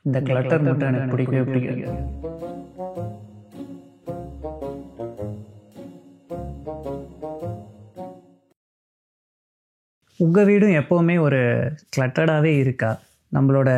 இந்த கிளட்டர் மட்டும் எனக்கு பிடிக்கவே பிடிக்காது. உங்கள் வீடும் எப்போவுமே ஒரு கிளட்டர்டாகவே இருக்கா? நம்மளோட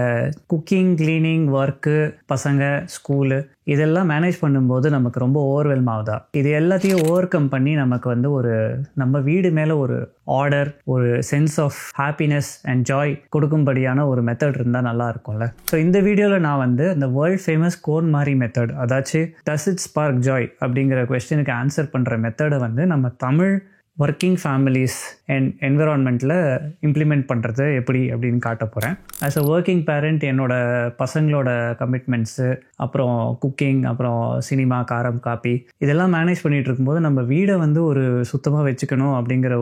குக்கிங், க்ளீனிங், ஒர்க்கு, பசங்க, ஸ்கூலு இதெல்லாம் மேனேஜ் பண்ணும்போது நமக்கு ரொம்ப ஓவர்வெல்ம் ஆகுதா? இது எல்லாத்தையும் ஓவர் கம் பண்ணி நமக்கு ஒரு நம்ம வீடு மேலே ஒரு ஆர்டர், ஒரு sense of happiness and joy கொடுக்கும்படியான ஒரு மெத்தட் இருந்தால் நல்லா இருக்கும்ல. ஸோ இந்த வீடியோவில் நான் இந்த வேர்ல்ட் ஃபேமஸ் KonMari மெத்தட், அதாச்சும் டஸ் இட் ஸ்பார்க் ஜாய் அப்படிங்கிற கொஸ்டினுக்கு ஆன்சர் பண்ணுற மெத்தடை நம்ம தமிழ் ஒர்க்கிங் ஃபேமிலிஸ் அண்ட் என்விரான்மெண்ட்டில் இம்ப்ளிமெண்ட் பண்ணுறது எப்படி அப்படின்னு காட்ட போகிறேன். ஆஸ் அ ஒர்க்கிங் பேரண்ட் என்னோடய பசங்களோட கமிட்மெண்ட்ஸு, அப்புறம் குக்கிங், அப்புறம் சினிமா, காரம், காப்பி இதெல்லாம் மேனேஜ் பண்ணிகிட்டு இருக்கும்போது நம்ம வீடை ஒரு சுத்தமாக வச்சுக்கணும் அப்படிங்கிற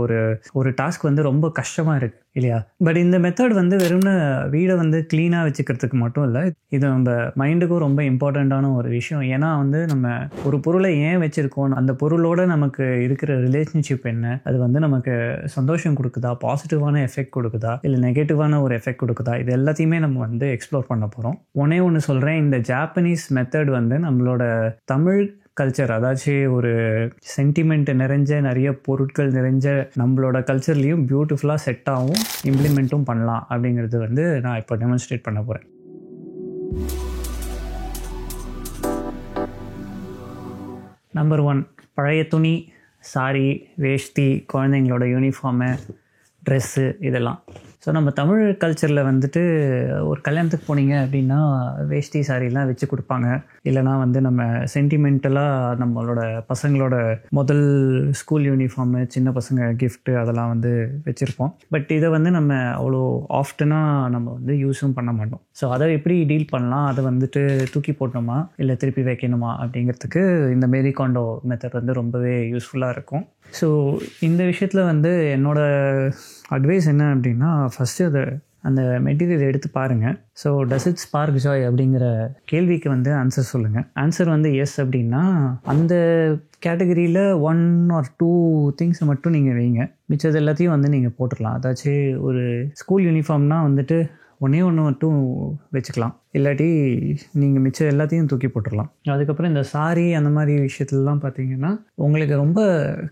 ஒரு டாஸ்க் ரொம்ப கஷ்டமாக இருக்குது இல்லையா? பட் இந்த மெத்தட் வெறும்னு வீடை க்ளீனாக வச்சுக்கிறதுக்கு மட்டும் இல்லை, இது நம்ம மைண்டுக்கும் ரொம்ப இம்பார்ட்டண்ட்டான ஒரு விஷயம். ஏன்னா நம்ம ஒரு பொருளை ஏன் வச்சுருக்கோம், அந்த பொருளோட நமக்கு இருக்கிற ரிலேஷன்ஷிப் என்ன, அது நமக்கு சந்தோஷம் கொடுக்குதா, பாசிட்டிவான எஃபெக்ட் கொடுக்குதா, இல்லை நெகட்டிவான ஒரு எஃபெக்ட் கொடுக்குதா, இது எல்லாத்தையுமே நம்ம எக்ஸ்ப்ளோர் பண்ண போகிறோம். ஒன்று சொல்கிறேன், இந்த ஜாப்பனீஸ் மெத்தட் நம்மளோட தமிழ் கல்ச்சர், அதாச்சும் ஒரு சென்டிமெண்ட் நிறைஞ்ச நிறைய பொருட்கள் நிறைஞ்ச நம்மளோட கல்ச்சர்லேயும் பியூட்டிஃபுல்லாக செட் ஆகும், இம்ப்ளிமெண்ட்டும் பண்ணலாம் அப்படிங்கிறது நான் இப்போ டெமான்ஸ்ட்ரேட் பண்ண போகிறேன். நம்பர் 1, பழைய துணி, சாரி, வேஷ்டி, குழந்தைங்களோட யூனிஃபார்மு, ட்ரெஸ்ஸு இதெல்லாம். ஸோ நம்ம தமிழ் கல்ச்சரில் ஒரு கல்யாணத்துக்கு போனீங்க அப்படின்னா வேஷ்டி, சாரிலாம் வச்சு கொடுப்பாங்க. இல்லைனா நம்ம சென்டிமெண்டலாக நம்மளோட பசங்களோட முதல் ஸ்கூல் யூனிஃபார்மு, சின்ன பசங்க கிஃப்ட்டு அதெல்லாம் வச்சுருப்போம். பட் இதை நம்ம அவ்வளோ ஆஃப்டனாக நம்ம யூஸும் பண்ண மாட்டோம். ஸோ அதை எப்படி டீல் பண்ணலாம், அதை தூக்கி போட்டோமா இல்லை திருப்பி வைக்கணுமா அப்படிங்கிறதுக்கு இந்த மேரி காண்டோ மெத்தட் ரொம்பவே யூஸ்ஃபுல்லாக இருக்கும். ஸோ இந்த விஷயத்தில் என்னோடய அட்வைஸ் என்ன அப்படின்னா, ஃபஸ்ட்டு அந்த மெட்டீரியல் எடுத்து பாருங்கள். So does it spark Joy அப்படிங்கிற கேள்விக்கு ஆன்சர் சொல்லுங்கள். ஆன்சர் எஸ் அப்படின்னா அந்த கேட்டகரியில் 1 or 2 திங்ஸை மட்டும் நீங்கள் வைங்க. மிச்சது எல்லாத்தையும் நீங்கள் போட்டுடலாம். அதாச்சும் ஒரு ஸ்கூல் யூனிஃபார்ம்னால் ஒன்று மட்டும் வச்சுக்கலாம். இல்லாட்டி நீங்கள் மிச்சம் எல்லாத்தையும் தூக்கி போட்டுடலாம். அதுக்கப்புறம் இந்த சாரி அந்த மாதிரி விஷயத்துலலாம் பார்த்தீங்கன்னா உங்களுக்கு ரொம்ப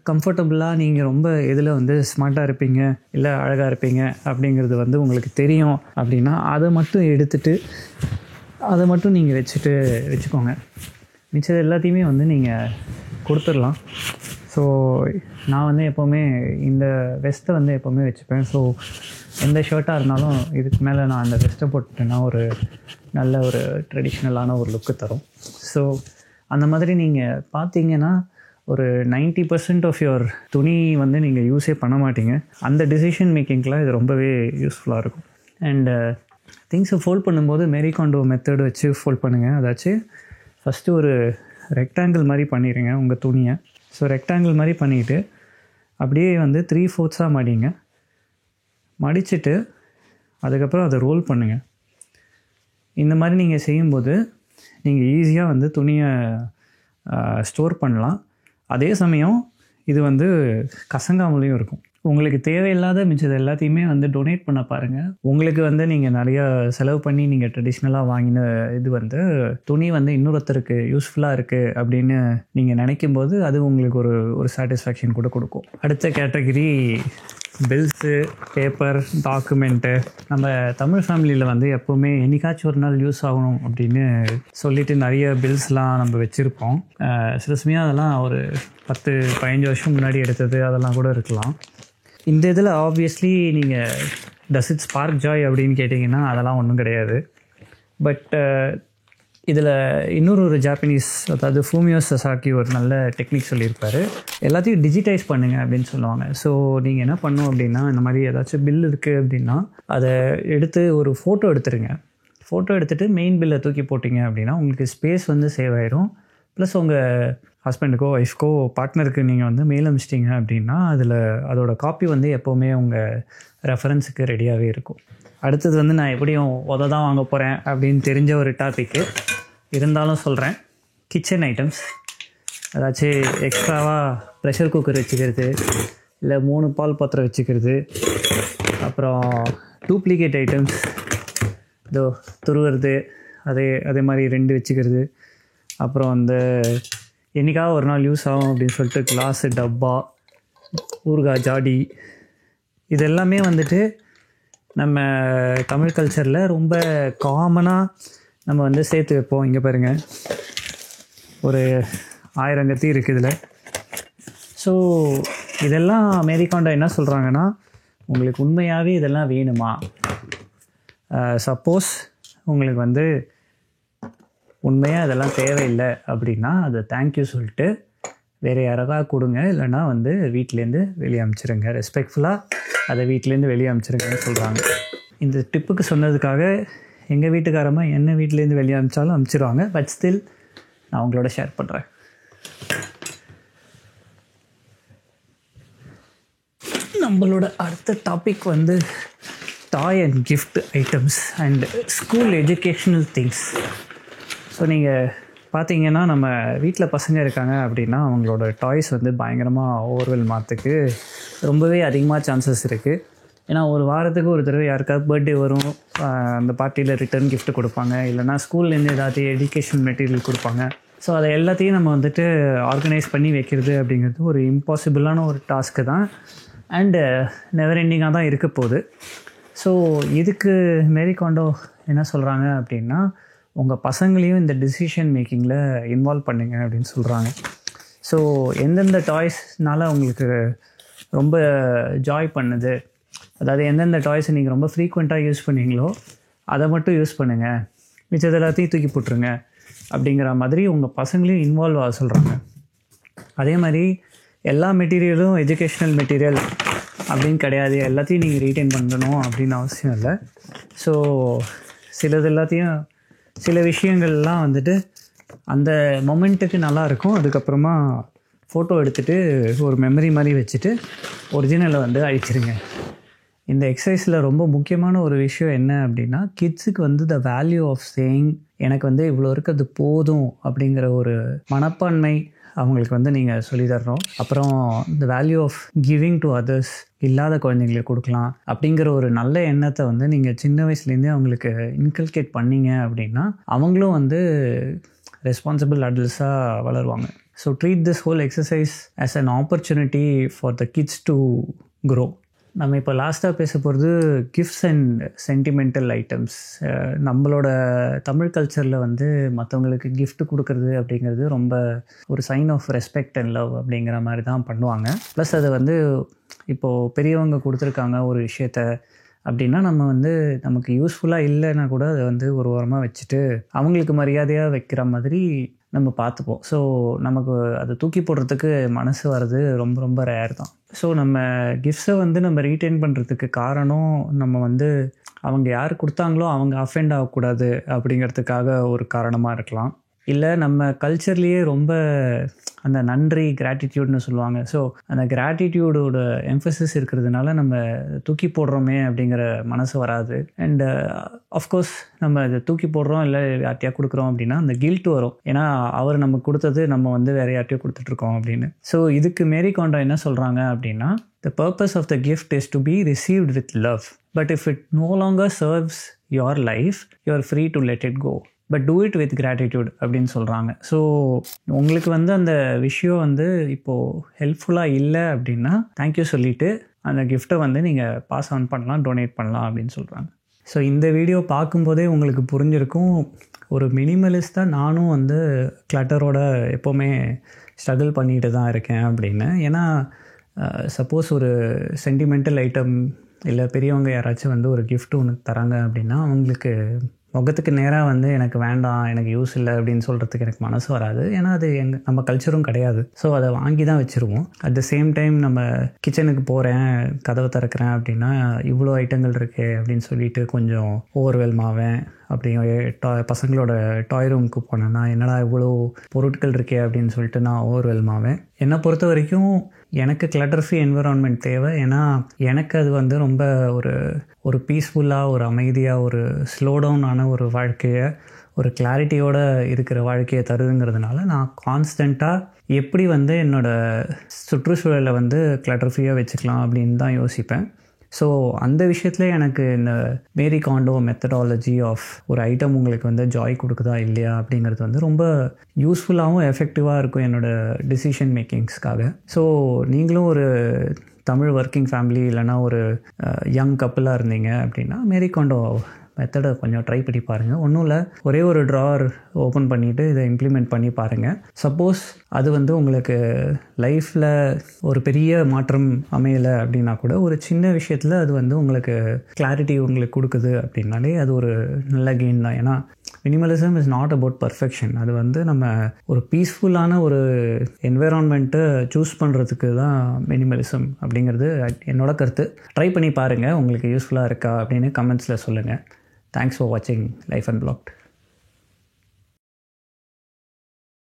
கம்ஃபர்டபுளாக நீங்கள் ரொம்ப இதில் ஸ்மார்ட்டாக இருப்பீங்க, இல்லை அழகாக இருப்பீங்க அப்படிங்கிறது உங்களுக்கு தெரியும் அப்படின்னா அதை மட்டும் எடுத்துகிட்டு அதை மட்டும் நீங்கள் வச்சுக்கோங்க. மிச்சம் எல்லாத்தையுமே நீங்கள் கொடுத்துடலாம். ஸோ நான் எப்போவுமே இந்த வெஸ்ட்டை எப்போவுமே வச்சுப்பேன். ஸோ எந்த ஷர்ட்டாக இருந்தாலும் இதுக்கு மேலே நான் அந்த வெஸ்ட்டை போட்டுட்டேன்னா ஒரு நல்ல ஒரு ட்ரெடிஷ்னலான ஒரு லுக்கு தரும். ஸோ அந்த மாதிரி நீங்கள் பார்த்தீங்கன்னா ஒரு 90% ஆஃப் யுவர் துணி நீங்கள் யூஸே பண்ண மாட்டீங்க. அந்த டிசிஷன் மேக்கிங்லாம் இது ரொம்பவே யூஸ்ஃபுல்லாக இருக்கும். அண்ட் திங்ஸை ஃபோல்ட் பண்ணும்போது மேரி காண்டோ மெத்தட் வச்சு ஃபோல்ட் பண்ணுங்கள். அதாச்சும் ஃபஸ்ட்டு ஒரு ரெக்டாங்கிள் மாதிரி பண்ணிடுங்க உங்கள் துணியை. ஸோ ரெக்டாங்கிள் மாதிரி பண்ணிவிட்டு அப்படியே 3/4 மடிங்க. மடிச்சுட்டு அதுக்கப்புறம் அதை ரோல் பண்ணுங்கள். இந்த மாதிரி நீங்கள் செய்யும்போது நீங்கள் ஈஸியாக துணியை ஸ்டோர் பண்ணலாம். அதே சமயம் இது கசங்காமலையும் இருக்கும். உங்களுக்கு தேவையில்லாத மிச்சது எல்லாத்தையுமே டொனேட் பண்ண பாருங்கள். உங்களுக்கு நீங்கள் நிறையா செலவு பண்ணி நீங்கள் ட்ரெடிஷ்னலாக வாங்கின இது துணி இன்னொருத்தருக்கு யூஸ்ஃபுல்லாக இருக்குது அப்படின்னு நீங்கள் நினைக்கும்போது அது உங்களுக்கு ஒரு சாட்டிஸ்ஃபேக்ஷன் கூட கொடுக்கும். அடுத்த கேட்டகரி பில்ஸு, பேப்பர், டாக்குமெண்ட்டு. நம்ம தமிழ் ஃபேமிலியில் எப்போவுமே என்னைக்காச்சும் ஒரு நாள் யூஸ் ஆகணும் அப்படின்னு சொல்லிட்டு நிறைய பில்ஸ்லாம் நம்ம வச்சுருப்போம். சில சமயம் அதெல்லாம் ஒரு 10-15 வருஷம் முன்னாடி எடுத்தது அதெல்லாம் கூட இருக்கலாம். இந்த இதில் ஆப்வியஸ்லி நீங்கள் டஸ் இட் ஸ்பார்க் ஜாய் அப்படின்னு கேட்டிங்கன்னா அதெல்லாம் ஒன்றும் கிடையாது. பட் இதில் இன்னொரு ஜாப்பனீஸ், அதாவது ஃபூமியோ சசாக்கி ஒரு நல்ல டெக்னிக் சொல்லியிருப்பார். எல்லாத்தையும் டிஜிட்டைஸ் பண்ணுங்கள் அப்படின்னு சொல்லுவாங்க. ஸோ நீங்கள் என்ன பண்ணணும் அப்படின்னா, இந்த மாதிரி ஏதாச்சும் பில் இருக்குது அப்படின்னா அதை எடுத்து ஒரு ஃபோட்டோ எடுத்துருங்க. ஃபோட்டோ எடுத்துகிட்டு மெயின் பில்லை தூக்கி போட்டிங்க அப்படின்னா உங்களுக்கு ஸ்பேஸ் சேவ் ஆயிரும். ப்ளஸ் உங்கள் ஹஸ்பண்டுக்கோ, ஒய்ஃப்க்கோ, பார்ட்னருக்கு நீங்கள் மெயில் அனுப்பிச்சிட்டிங்க அப்படின்னா அதோட காப்பி எப்போவுமே உங்கள் ரெஃபரன்ஸுக்கு ரெடியாகவே இருக்கும். அடுத்தது நான் எப்படியும் தான் வாங்க போகிறேன் அப்படின்னு தெரிஞ்ச ஒரு டாப்பிக்கு இருந்தாலும் சொல்கிறேன். கிச்சன் ஐட்டம்ஸ், அதாச்சும் எக்ஸ்ட்ராவாக ப்ரெஷர் குக்கர் வச்சுக்கிறது, இல்லை 3 பால் பாத்திரம் வச்சுக்கிறது, அப்புறம் டூப்ளிகேட் ஐட்டம்ஸ், இதோ துருவுறது, அதே மாதிரி 2 வச்சுக்கிறது. அப்புறம் அந்த என்றைக்காவது ஒரு நாள் யூஸ் ஆகும் அப்படின்னு சொல்லிட்டு கிளாஸு, டப்பா, ஊறுகாய் ஜாடி, இதெல்லாமே வந்துட்டு நம்ம தமிழ் கல்ச்சரில் ரொம்ப காமனாக நம்ம வந்து சேர்த்து வைப்போம். இங்கே பாருங்கள், ஒரு 1000 கத்தி இருக்குது இதில். ஸோ இதெல்லாம் மேரி கோண்டோ என்ன சொல்கிறாங்கன்னா, உங்களுக்கு உண்மையாகவே இதெல்லாம் வேணுமா? சப்போஸ் உங்களுக்கு வந்து உண்மையாக இதெல்லாம் தேவையில்லை அப்படின்னா அதை தேங்க்யூ சொல்லிட்டு வேறு யாராவது கொடுங்க, இல்லைனா வந்து வீட்டிலேருந்து வெளியே அனுப்பிச்சிருங்க. ரெஸ்பெக்ட்ஃபுல்லாக அதை வீட்டிலேருந்து வெளியே அனுப்பிச்சிருங்கன்னு சொல்கிறாங்க. இந்த டிப்புக்கு சொன்னதுக்காக எங்கள் வீட்டுக்காரமாக என்ன வீட்டிலேருந்து வெளியே அனுப்பிச்சாலும் அனுப்பிச்சிடுவாங்க. பட் ஸ்டில் நான் உங்களோட ஷேர் பண்ணுறேன். நம்மளோட அடுத்த டாபிக் வந்து toy and gift items and school educational things. So நீங்கள் பார்த்தீங்கன்னா நம்ம வீட்டில் பசங்க இருக்காங்க அப்படின்னா அவங்களோட டாய்ஸ் வந்து பயங்கரமாக ஓவர்வெல் மாற்றுக்கு ரொம்பவே அதிகமாக சான்சஸ் இருக்குது. ஏன்னா ஒரு வாரத்துக்கு ஒரு தடவை யாருக்காவது பர்த்டே வரும், அந்த பார்ட்டியில் ரிட்டர்ன் கிஃப்ட் கொடுப்பாங்க, இல்லைனா ஸ்கூல்லேருந்து ஏதாவது எஜுகேஷன் மெட்டீரியல் கொடுப்பாங்க. ஸோ அதை எல்லாத்தையும் நம்ம வந்துட்டு ஆர்கனைஸ் பண்ணி வைக்கிறது அப்படிங்கிறது ஒரு இம்பாசிபிளான ஒரு டாஸ்க்கு தான். அண்டு நெவர் எண்டிங்காக தான் இருக்க போகுது. ஸோ இதுக்கு மேரி கோண்டோ என்ன சொல்கிறாங்க அப்படின்னா, உங்கள் பசங்களையும் இந்த டிசிஷன் மேக்கிங்கில் இன்வால்வ் பண்ணுங்க அப்படின்னு சொல்கிறாங்க. ஸோ எந்தெந்த டாய்ஸ்னால் உங்களுக்கு ரொம்ப ஜாய் பண்ணுது, அதாவது எந்தெந்த டாய்ஸை நீங்கள் ரொம்ப ஃப்ரீக்வெண்ட்டாக யூஸ் பண்ணுவீங்களோ அதை மட்டும் யூஸ் பண்ணுங்கள், மிச்சது எல்லாத்தையும் தூக்கி போட்டுருங்க அப்படிங்கிற மாதிரி உங்கள் பசங்களையும் இன்வால்வ் ஆக சொல்கிறாங்க. அதே மாதிரி எல்லா மெட்டீரியலும் எஜுகேஷ்னல் மெட்டீரியல் அப்படின்னு கிடையாது, எல்லாத்தையும் நீங்கள் ரீட்டைன் பண்ணணும் அப்படின்னு அவசியம் இல்லை. ஸோ சில விஷயங்கள்லாம் வந்துட்டு அந்த மொமெண்ட்டுக்கு நல்லாயிருக்கும். அதுக்கப்புறமா ஃபோட்டோ எடுத்துகிட்டு ஒரு மெமரி மாதிரி வச்சுட்டு ஒரிஜினலை வந்து அழிச்சிருங்க. இந்த எக்ஸசைஸில் ரொம்ப முக்கியமான ஒரு விஷயம் என்ன அப்படின்னா, கிட்ஸுக்கு வந்து த வேல்யூ ஆஃப் சேயிங் எனக்கு வந்து இவ்வளோ இருக்கிறது போதும் அப்படிங்கிற ஒரு மனப்பான்மை அவங்களுக்கு வந்து நீங்கள் சொல்லி தரணும். அப்புறம் இந்த value of giving to others, இல்லாத குழந்தைங்களுக்கு கொடுக்கலாம் அப்படிங்கிற ஒரு நல்ல எண்ணத்தை வந்து நீங்கள் சின்ன வயசுலேருந்தே அவங்களுக்கு இன்கல்கேட் பண்ணிங்க அப்படின்னா அவங்களும் வந்து ரெஸ்பான்சிபிள் அடல்ட்ஸாக வளருவாங்க. So treat this whole exercise as an opportunity for the kids to grow. நம்ம இப்போ லாஸ்ட்டாக பேச போகிறது கிஃப்ட்ஸ் அண்ட் சென்டிமெண்டல் ஐட்டம்ஸ். நம்மளோட தமிழ் கல்ச்சரில் வந்து மற்றவங்களுக்கு கிஃப்ட் கொடுக்கறது அப்படிங்கிறது ரொம்ப ஒரு sign of respect and love அப்படிங்கிற மாதிரி தான் பண்ணுவாங்க. ப்ளஸ் அதை வந்து இப்போது பெரியவங்க கொடுத்துருக்காங்க ஒரு விஷயத்த அப்படின்னா நம்ம வந்து நமக்கு யூஸ்ஃபுல்லாக இல்லைன்னா கூட அதை வந்து ஒரு ஓரமாக வச்சுட்டு அவங்களுக்கு மரியாதையாக வைக்கிற மாதிரி நம்ம பார்த்துப்போம். ஸோ நமக்கு அதை தூக்கி போடுறதுக்கு மனசு வர்றது ரொம்ப ரொம்ப ரேர் தான். ஸோ நம்ம கிஃப்ட்ஸை வந்து நம்ம ரீட்டைன் பண்ணுறதுக்கு காரணம் நம்ம வந்து அவங்க யார் கொடுத்தாங்களோ அவங்க அஃபெண்ட் ஆகக்கூடாது அப்படிங்கிறதுக்காக ஒரு காரணமாக இருக்கலாம். இல்லை நம்ம கல்ச்சர்லேயே ரொம்ப அந்த நன்றி, கிராட்டிடியூட்னு சொல்லுவாங்க. ஸோ அந்த கிராட்டிடியூடோட எம்ஃபசிஸ் இருக்கிறதுனால நம்ம தூக்கி போடுறோமே அப்படிங்கிற மனசு வராது. அண்ட் ஆஃப்கோர்ஸ் நம்ம அதை தூக்கி போடுறோம் இல்லை யார்ட்டையா கொடுக்குறோம் அப்படின்னா அந்த கில்ட் வரும். ஏன்னா அவர் நமக்கு கொடுத்தது நம்ம வந்து வேறு யார்ட்டையோ கொடுத்துட்ருக்கோம் அப்படின்னு. ஸோ இதுக்கு மேரி கோண்டோ என்ன சொல்கிறாங்க அப்படின்னா, the purpose of the gift is to be received with love. But if it no longer serves your life, you are free to let it go. But do it with gratitude அப்படின்னு சொல்கிறாங்க. So உங்களுக்கு வந்து அந்த விஷயம் வந்து இப்போது ஹெல்ப்ஃபுல்லாக இல்லை அப்படின்னா தேங்க்யூ சொல்லிவிட்டு அந்த கிஃப்ட்டை வந்து நீங்கள் பாஸ் ஆன் பண்ணலாம், டொனேட் பண்ணலாம் அப்படின்னு சொல்கிறாங்க. ஸோ இந்த வீடியோ பார்க்கும்போதே உங்களுக்கு புரிஞ்சிருக்கும், ஒரு மினிமலிஸ்ட்டாக நானும் வந்து கிளட்டரோட எப்போவுமே ஸ்ட்ரகிள் பண்ணிகிட்டு தான் இருக்கேன் அப்படின்னு. ஏன்னா சப்போஸ் ஒரு சென்டிமெண்டல் ஐட்டம் இல்லை பெரியவங்க யாராச்சும் வந்து ஒரு கிஃப்ட் ஒன்று தராங்க அப்படின்னா அவங்களுக்கு முகத்துக்கு நேராக வந்து எனக்கு வேண்டாம், எனக்கு யூஸ் இல்லை அப்படின்னு சொல்கிறதுக்கு எனக்கு மனசு வராது. ஏன்னா அது நம்ம கல்ச்சரும் கிடையாது. ஸோ அதை வாங்கி தான் வச்சுருவோம். அட் த சேம் டைம் நம்ம கிச்சனுக்கு போகிறேன், கதவை திறக்கிறேன் அப்படின்னா இவ்வளோ ஐட்டங்கள் இருக்கே அப்படின்னு சொல்லிட்டு கொஞ்சம் ஓவர்வெல்ம் ஆவேன். அப்படி பசங்களோட டாய் ரூமுக்கு போனேன்னா என்னடா இவ்வளோ பொருட்கள் இருக்கே அப்படின்னு சொல்லிட்டு நான் ஓவர்வெல்ம் ஆவேன். என்னை பொறுத்த வரைக்கும் எனக்கு கிளட்டர் ஃப்ரீ என்விரான்மெண்ட் தேவை. ஏன்னா எனக்கு அது வந்து ரொம்ப ஒரு பீஸ்ஃபுல்லாக, ஒரு அமைதியாக, ஒரு ஸ்லோ டவுனான ஒரு வாழ்க்கையை, ஒரு கிளாரிட்டியோடு இருக்கிற வாழ்க்கையை தருதுங்கிறதுனால நான் கான்ஸ்டண்ட்டாக எப்படி வந்து என்னோடய சுற்றுச்சூழலை வந்து கிளட்டர் ஃப்ரீயாக வச்சுக்கலாம் அப்படின்னு தான் யோசிப்பேன். ஸோ அந்த விஷயத்துல எனக்கு இந்த மேரி காண்டோ மெத்தடாலஜி ஆஃப் ஒரு ஐட்டம் உங்களுக்கு வந்து ஜாய் கொடுக்குதா இல்லையா அப்படிங்கிறது வந்து ரொம்ப யூஸ்ஃபுல்லாகவும் எஃபெக்டிவாக இருக்கும் என்னோடய டிசிஷன் மேக்கிங்ஸ்க்காக. ஸோ நீங்களும் ஒரு தமிழ் ஒர்க்கிங் ஃபேமிலி இல்லைனா ஒரு யங் கப்புளாக இருந்தீங்க அப்படின்னா மேரி காண்டோ மெத்தடை கொஞ்சம் ட்ரை பண்ணி பாருங்கள். ஒன்றும் இல்லை, ஒரே ஒரு ட்ரார் ஓப்பன் பண்ணிவிட்டு இதை இம்ப்ளிமெண்ட் பண்ணி பாருங்கள். சப்போஸ் அது வந்து உங்களுக்கு லைஃப்பில் ஒரு பெரிய மாற்றம் அமையலை அப்படின்னா கூட ஒரு சின்ன விஷயத்தில் அது வந்து உங்களுக்கு கிளாரிட்டி உங்களுக்கு கொடுக்குது அப்படின்னாலே அது ஒரு நல்ல கெயின் தான். ஏன்னா minimalism is not about perfection. அது வந்து நம்ம ஒரு பீஸ்ஃபுல்லான ஒரு என்வைரான்மெண்ட்டை சூஸ் பண்ணுறதுக்கு தான் மினிமலிசம் அப்படிங்கிறது என்னோட கருத்து. ட்ரை பண்ணி பாருங்கள், உங்களுக்கு யூஸ்ஃபுல்லாக இருக்கா அப்படின்னு கமெண்ட்ஸில் சொல்லுங்கள். Thanks for watching Life Unblocked.